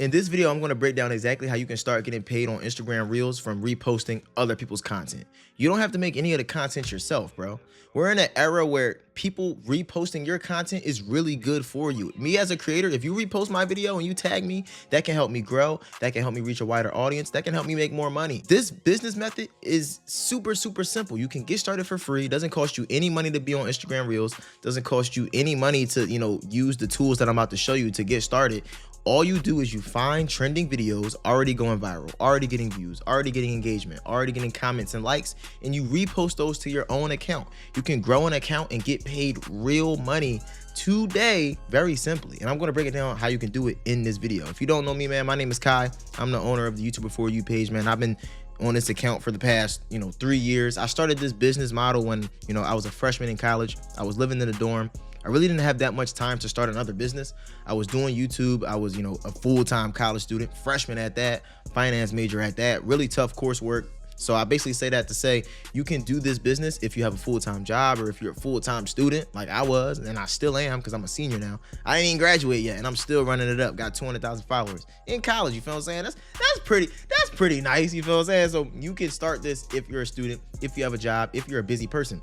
In this video, I'm going to break down exactly how you can start getting paid on Instagram Reels from reposting other people's content. You don't have to make any of the content yourself, bro. We're in an era where people reposting your content is really good for you. Me as a creator, if you repost my video and you tag me, that can help me grow. That can help me reach a wider audience. That can help me make more money. This business method is super simple. You can get started for free. It doesn't cost you any money to be on Instagram Reels. It doesn't cost you any money to, use the tools that I'm about to show you to get started. All you do is you find trending videos already going viral, already getting views, already getting engagement, already getting comments and likes, and you repost those to your own account. You can grow an account and get paid real money today, very simply. And I'm going to break it down how you can do it in this video. If you don't know me, man, my name is Kai. I'm the owner of the YouTuber For You page, man. I've been on this account for the past, 3 years. I started this business model when, I was a freshman in college. I was living in a dorm. I really didn't have that much time to start another business. I was doing YouTube. I was, a full-time college student, freshman at that, finance major at that, really tough coursework. So I basically say that to say you can do this business if you have a full-time job or if you're a full-time student like I was, and I still am because I'm a senior now. I didn't even graduate yet and I'm still running it up. Got 200,000 followers in college, you feel what I'm saying? That's pretty nice, you feel what I'm saying? So you can start this if you're a student, if you have a job, if you're a busy person.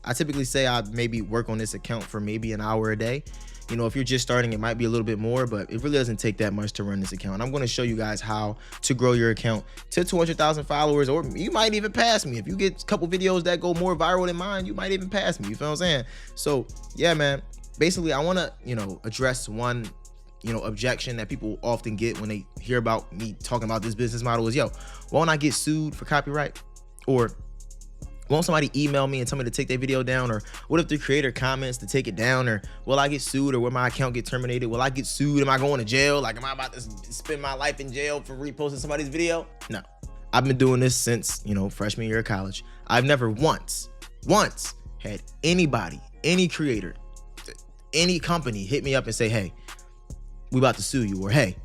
I typically say I maybe work on this account for maybe an hour a day. If you're just starting, it might be a little bit more, but it really doesn't take that much to run this account. And I'm going to show you guys how to grow your account to 200,000 followers, or you might even pass me. If you get a couple videos that go more viral than mine, you might even pass me. You feel what I'm saying? So yeah, man, basically I want to, address one, objection that people often get when they hear about me talking about this business model is, won't I get sued for copyright? Or won't somebody email me and tell me to take their video down? Or what if the creator comments to take it down? Or will I get sued? Or will my account get terminated? Will I get sued? Am I going to jail? Like, am I about to spend my life in jail for reposting somebody's video? No. I've been doing this since, freshman year of college. I've never once had anybody, any creator, any company hit me up and say, hey, we about to sue you. Or hey,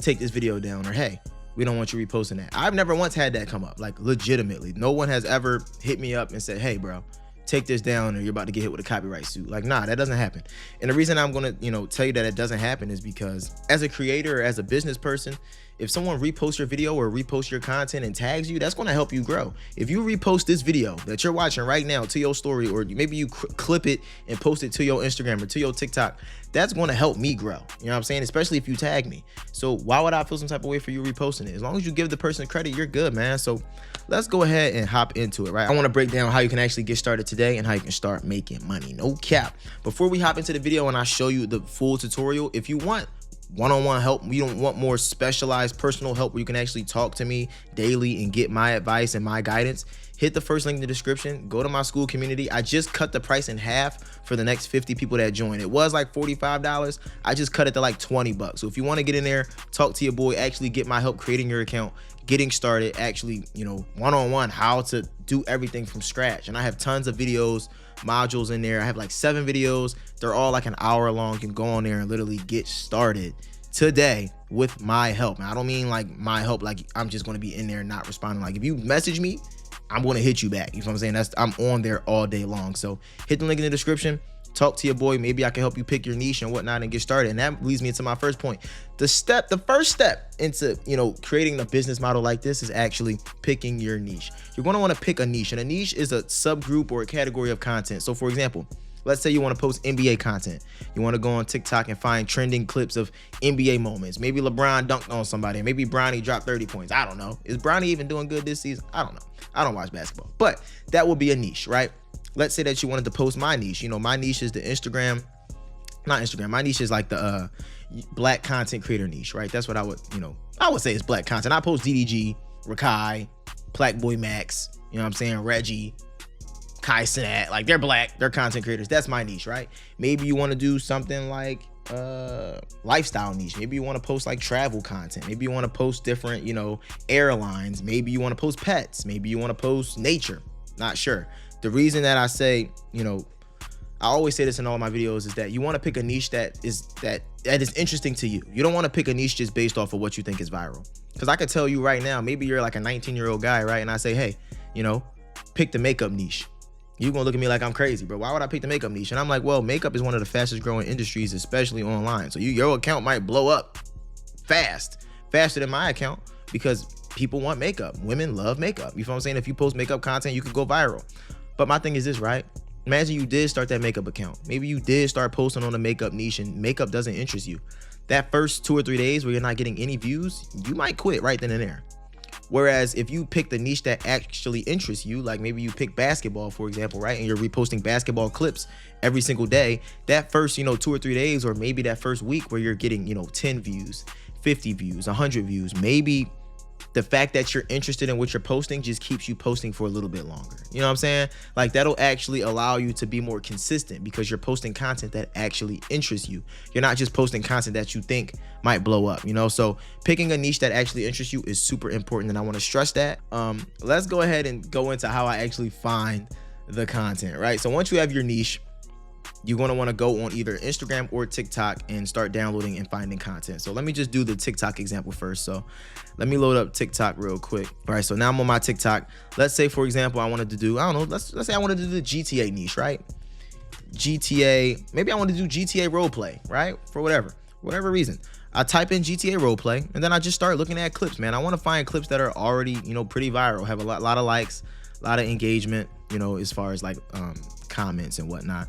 take this video down. Or hey, we don't want you reposting that. I've never once had that come up, like legitimately. No one has ever hit me up and said, hey, bro, take this down or you're about to get hit with a copyright suit. Like, nah, that doesn't happen. And the reason I'm going to, tell you that it doesn't happen is because as a creator or as a business person, if someone reposts your video or reposts your content and tags you, that's going to help you grow. If you repost this video that you're watching right now to your story, or maybe you clip it and post it to your Instagram or to your TikTok, that's going to help me grow. You know what I'm saying? Especially if you tag me. So why would I feel some type of way for you reposting it? As long as you give the person credit, you're good, man. So let's go ahead and hop into it, right? I want to break down how you can actually get started today and how you can start making money. No cap. Before we hop into the video and I show you the full tutorial, if you want one-on-one help, you don't want more specialized personal help where you can actually talk to me daily and get my advice and my guidance, hit the first link in the description. Go to my school community. I just cut the price in half for the next 50 people that join. It was like $45. I just cut it to like 20 bucks. So if you want to get in there, talk to your boy, actually get my help creating your account, getting started, actually, one-on-one, how to do everything from scratch. And I have tons of videos, modules in there. I have like 7 videos. They're all like an hour long. You can go on there and literally get started today with my help. And I don't mean like my help like I'm just going to be in there and not responding. Like if you message me, I'm going to hit you back. You know what I'm saying? I'm on there all day long. So hit the link in the description. Talk to your boy. Maybe I can help you pick your niche and whatnot and get started. And that leads me into my first point. The first step into, creating a business model like this is actually picking your niche. You're going to want to pick a niche, and a niche is a subgroup or a category of content. So for example, let's say you want to post NBA content. You want to go on TikTok and find trending clips of NBA moments. Maybe LeBron dunked on somebody. Maybe Bronny dropped 30 points. I don't know. Is Bronny even doing good this season? I don't know. I don't watch basketball, but that would be a niche, right? Let's say that you wanted to post my niche. My niche is the not Instagram. My niche is like the black content creator niche, right? That's what I would say is black content. I post DDG, Rakai, Black Boy Max, you know what I'm saying? Reggie, Kai Sinat, like they're black, they're content creators. That's my niche, right? Maybe you want to do something like lifestyle niche. Maybe you want to post like travel content. Maybe you want to post different, airlines. Maybe you want to post pets. Maybe you want to post nature. Not sure. The reason that I say, I always say this in all my videos is that you want to pick a niche that is interesting to you. You don't want to pick a niche just based off of what you think is viral. Because I could tell you right now, maybe you're like a 19-year-old guy, right? And I say, hey, pick the makeup niche. You're gonna look at me like I'm crazy, bro. Why would I pick the makeup niche? And I'm like, well, makeup is one of the fastest growing industries, especially online. So your account might blow up faster than my account, because people want makeup. Women love makeup. You feel what I'm saying? If you post makeup content, you could go viral. But my thing is this, right? Imagine you did start that makeup account. Maybe you did start posting on a makeup niche and makeup doesn't interest you. That first 2 or 3 days where you're not getting any views, you might quit right then and there. Whereas if you pick the niche that actually interests you, like maybe you pick basketball, for example, right? And you're reposting basketball clips every single day, that first, 2 or 3 days, or maybe that first week where you're getting, 10 views, 50 views, 100 views, maybe the fact that you're interested in what you're posting just keeps you posting for a little bit longer. You know what I'm saying? Like, that'll actually allow you to be more consistent because you're posting content that actually interests you. You're not just posting content that you think might blow up, So picking a niche that actually interests you is super important, and I want to stress that. Let's go ahead and go into how I actually find the content, right? So once you have your niche, you're going to want to go on either Instagram or TikTok and start downloading and finding content. So let me just do the TikTok example first. So let me load up TikTok real quick. All right, so now I'm on my TikTok. Let's say, for example, I wanted to do, let's say I wanted to do the GTA niche, right? GTA, maybe I want to do GTA roleplay, right? For whatever reason. I type in GTA roleplay, and then I just start looking at clips, man. I want to find clips that are already, pretty viral, have a lot of likes, a lot of engagement, as far as like comments and whatnot.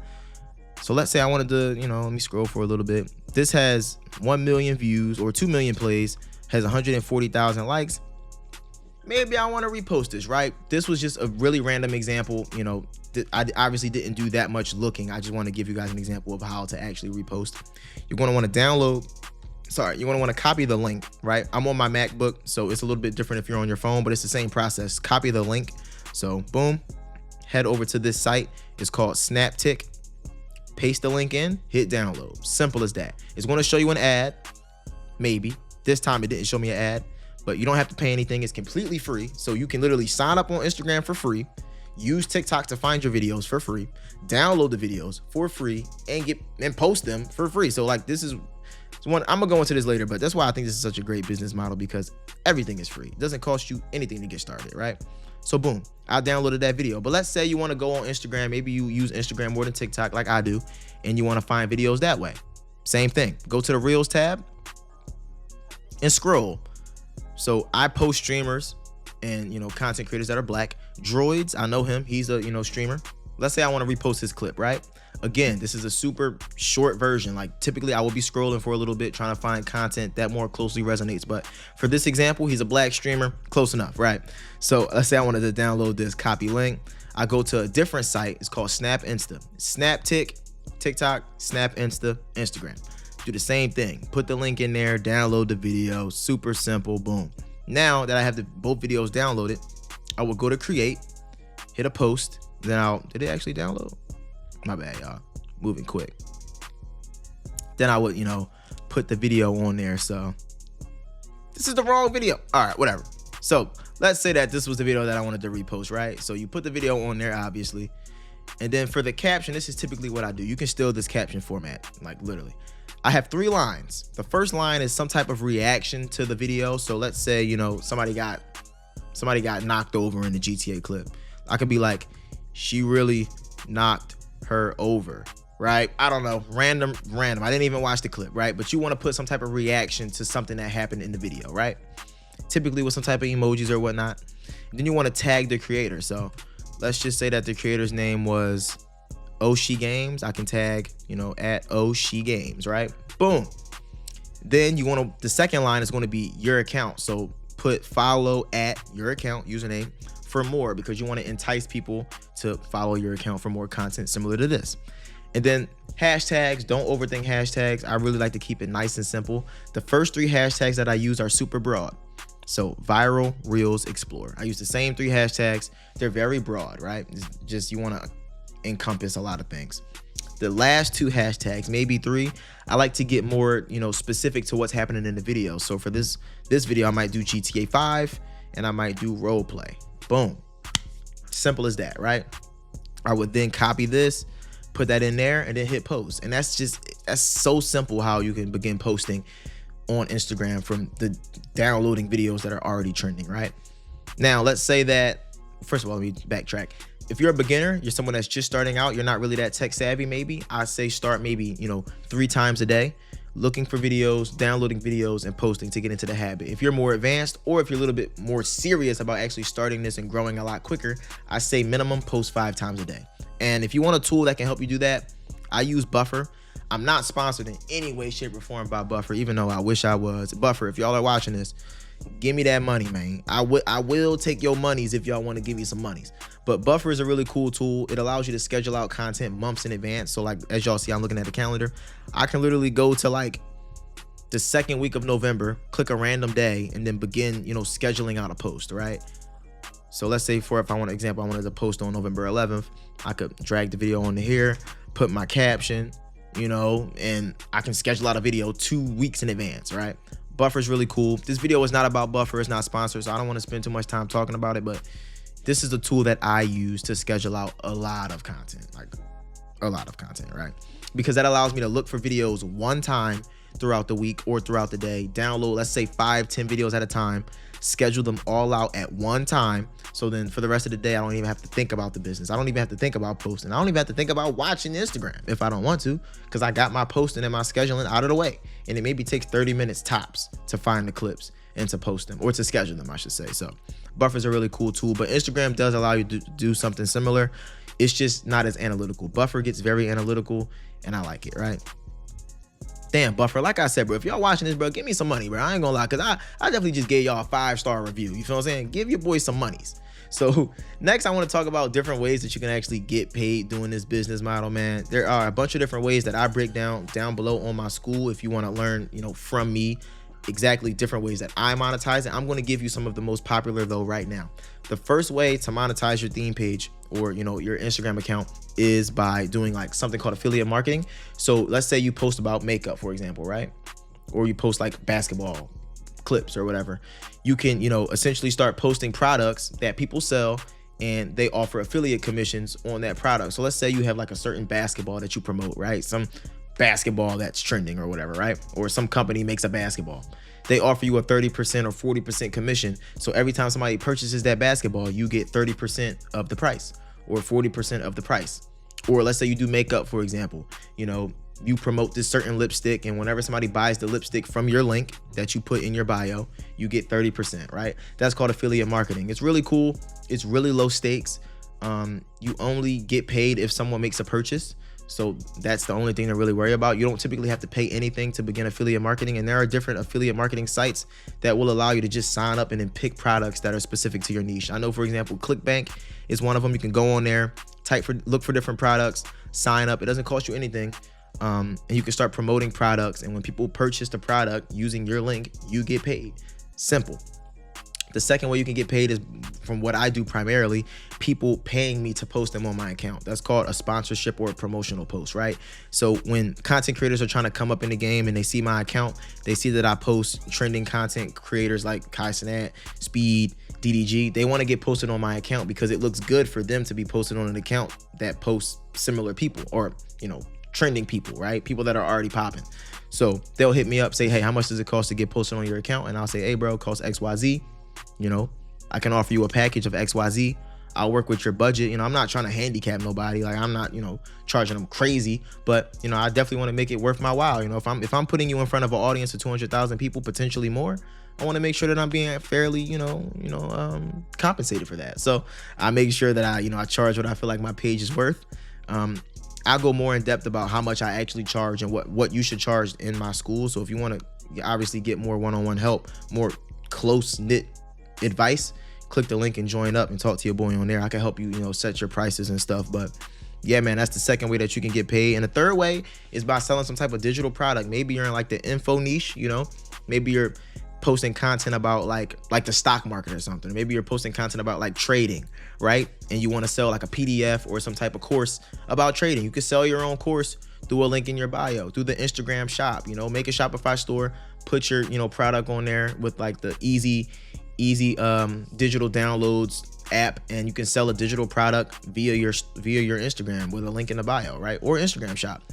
So let's say I wanted to, let me scroll for a little bit. This has 1 million views or 2 million plays, has 140,000 likes. Maybe I want to repost this, right? This was just a really random example. I obviously didn't do that much looking. I just want to give you guys an example of how to actually repost. You're going to want to copy the link, right? I'm on my MacBook, so it's a little bit different if you're on your phone, but it's the same process. Copy the link. So boom, head over to this site. It's called Snaptick. Paste the link in, hit download. Simple as that. It's going to show you an ad. Maybe. This time it didn't show me an ad, but you don't have to pay anything. It's completely free. So you can literally sign up on Instagram for free, use TikTok to find your videos for free, download the videos for free, and post them for free. So like, this is one, I'm gonna go into this later, but that's why I think this is such a great business model, because everything is free. It doesn't cost you anything to get started, right? So boom, I downloaded that video. But let's say you want to go on Instagram. Maybe you use Instagram more than TikTok like I do, and you want to find videos that way. Same thing. Go to the Reels tab and scroll. So I post streamers and, content creators that are black. Droids, I know him. He's a, streamer. Let's say I want to repost his clip, right? Again, this is a super short version. Like, typically I will be scrolling for a little bit trying to find content that more closely resonates. But for this example, he's a black streamer. Close enough, right? So let's say I wanted to download this, copy link. I go to a different site. It's called Snap Insta. Snaptick, TikTok, Snap Insta, Instagram. Do the same thing. Put the link in there, download the video. Super simple, boom. Now that I have both videos downloaded, I will go to create, hit a post. Then did it actually download? My bad, y'all. Moving quick. Then I would, put the video on there. So this is the wrong video. All right, whatever. So let's say that this was the video that I wanted to repost, right? So you put the video on there, obviously. And then for the caption, this is typically what I do. You can steal this caption format, like literally. I have 3 lines. The first line is some type of reaction to the video. So let's say, somebody got knocked over in the GTA clip. I could be like, she really knocked her over, right? I don't know, random. I didn't even watch the clip, right? But you want to put some type of reaction to something that happened in the video, right? Typically with some type of emojis or whatnot. Then you want to tag the creator. So let's just say that the creator's name was Oshi Games. I can tag, at Oshi Games, right? Boom. Then the second line is going to be your account. So put follow at your account username for more, because you want to entice people to follow your account for more content similar to this. And then hashtags, don't overthink hashtags. I really like to keep it nice and simple. The first 3 hashtags that I use are super broad. So viral, reels, explore. I use the same 3 hashtags. They're very broad, right? It's just you want to encompass a lot of things. The last 2 hashtags, maybe 3, I like to get more, specific to what's happening in the video. So for this video, I might do GTA 5 and I might do role play. Boom. Simple as that, right? I would then copy this, put that in there, and then hit post. And that's so simple how you can begin posting on Instagram from the downloading videos that are already trending, right? Now, let's say that, first of all, let me backtrack. If you're a beginner, you're someone that's just starting out, you're not really that tech savvy, maybe, I say start maybe, 3 times a day. looking for videos, downloading videos, and posting to get into the habit. If you're more advanced, or if you're a little bit more serious about actually starting this and growing a lot quicker, I say minimum post 5 times a day. And if you want a tool that can help you do that, I use Buffer. I'm not sponsored in any way, shape, or form by Buffer, even though I wish I was. Buffer, if y'all are watching this, give me that money, man. I will take your monies if y'all want to give me some monies. But Buffer is a really cool tool. It allows you to schedule out content months in advance. So like, as y'all see, I'm looking at the calendar. I can literally go to like the second week of November, click a random day, and then begin, scheduling out a post, right? So let's say if I want an example, I wanted to post on November 11th. I could drag the video onto here, put my caption, and I can schedule out a video 2 weeks in advance, right? Buffer is really cool. This video is not about Buffer. It's not sponsored, so I don't want to spend too much time talking about it, but this is the tool that I use to schedule out a lot of content, right? Because that allows me to look for videos one time throughout the week or throughout the day, download, let's say 5-10 videos at a time, schedule them all out at one time. So then for the rest of the day, I don't even have to think about the business. I don't even have to think about posting. I don't even have to think about watching Instagram if I don't want to, because I got my posting and my scheduling out of the way. And it maybe takes 30 minutes tops to find the clips and to post them, or to schedule them, I should say. So Buffer's a really cool tool, but Instagram does allow you to do something similar. It's just not as analytical. Buffer gets very analytical, and I like it, right? Damn, Buffer, like I said, bro, if y'all watching this, bro, give me some money, bro. I ain't gonna lie, because I definitely just gave y'all a 5-star review. You feel what I'm saying? Give your boy some monies. So next, I want to talk about different ways that you can actually get paid doing this business model, man. There are a bunch of different ways that I break down below on my school. If you want to learn, from me, exactly different ways that I monetize it. I'm going to give you some of the most popular though right now. The first way to monetize your theme page or your Instagram account is by doing like something called affiliate marketing. So let's say you post about makeup, for example, right? Or you post like basketball clips or whatever. You can, essentially start posting products that people sell, and they offer affiliate commissions on that product. So let's say you have like a certain basketball that you promote, right? Some basketball that's trending or whatever, right? Or some company makes a basketball. They offer you a 30% or 40% commission. So every time somebody purchases that basketball, you get 30% of the price or 40% of the price. Or let's say you do makeup, for example, you promote this certain lipstick, and whenever somebody buys the lipstick from your link that you put in your bio, you get 30%, right? That's called affiliate marketing. It's really cool. It's really low stakes. You only get paid if someone makes a purchase. So that's the only thing to really worry about. You don't typically have to pay anything to begin affiliate marketing. And there are different affiliate marketing sites that will allow you to just sign up and then pick products that are specific to your niche. I know, for example, ClickBank is one of them. You can go on there, look for different products, sign up. It doesn't cost you anything. And you can start promoting products. And when people purchase the product using your link, you get paid. Simple. The second way you can get paid is from what I do primarily, people paying me to post them on my account. That's called a sponsorship or a promotional post, right? So when content creators are trying to come up in the game and they see my account, they see that I post trending content creators like Kai Cenat, Speed, DDG. They want to get posted on my account because it looks good for them to be posted on an account that posts similar people or, trending people, right? People that are already popping. So they'll hit me up, say, hey, how much does it cost to get posted on your account? And I'll say, hey, bro, it costs XYZ. I can offer you a package of XYZ. I'll work with your budget. I'm not trying to handicap nobody. Like, I'm not, charging them crazy, but, I definitely want to make it worth my while. If I'm putting you in front of an audience of 200,000 people, potentially more, I want to make sure that I'm being fairly, compensated for that. So I make sure that I charge what I feel like my page is worth. I'll go more in depth about how much I actually charge and what you should charge in my school. So if you want to obviously get more one-on-one help, more close-knit advice, click the link and join up and talk to your boy on there. I can help you, set your prices and stuff. But yeah, man, that's the second way that you can get paid. And the third way is by selling some type of digital product. Maybe you're in like the info niche, maybe you're posting content about like the stock market or something. Maybe you're posting content about like trading, right? And you want to sell like a PDF or some type of course about trading. You can sell your own course through a link in your bio, through the Instagram shop, make a Shopify store, put your, product on there with like the easy digital downloads app, and you can sell a digital product via your Instagram with a link in the bio, right? Or Instagram shop.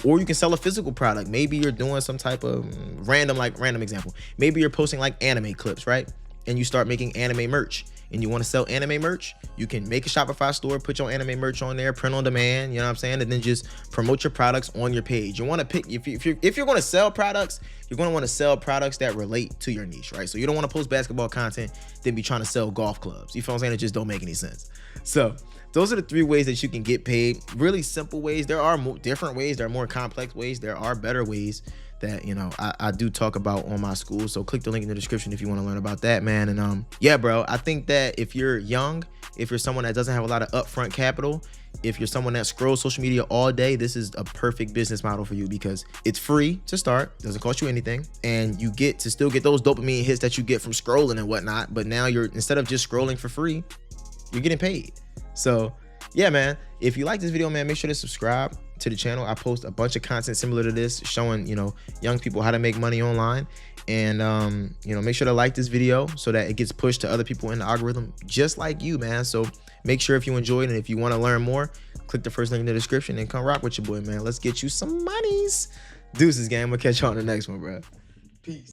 Or you can sell a physical product. Maybe you're doing some type of random example. Maybe you're posting like anime clips, right? And you start making anime merch, and you want to sell anime merch, you can make a Shopify store, put your anime merch on there, print on demand, you know what I'm saying? And then just promote your products on your page. You want to pick, if you're going to sell products, you're going to want to sell products that relate to your niche, right? So you don't want to post basketball content, then be trying to sell golf clubs. You feel what I'm saying? It just don't make any sense. So those are the 3 ways that you can get paid. Really simple ways. There are different ways. There are more complex ways. There are better ways that, you know, I do talk about on my school. So click the link in the description if you want to learn about that, man. And yeah, bro, I think that if you're young, if you're someone that doesn't have a lot of upfront capital, if you're someone that scrolls social media all day, this is a perfect business model for you because it's free to start, doesn't cost you anything, and you get to still get those dopamine hits that you get from scrolling and whatnot. But now you're, instead of just scrolling for free, you're getting paid. So yeah, man, if you like this video, man, make sure to subscribe to the channel. I post a bunch of content similar to this, showing, you know, young people how to make money online. And you know, make sure to like this video so that it gets pushed to other people in the algorithm just like you, man. So make sure if you enjoyed, and if you want to learn more, click the first link in the description and come rock with your boy, man. Let's get you some monies. Deuces, gang. I'm gonna catch you on the next one, bro. Peace.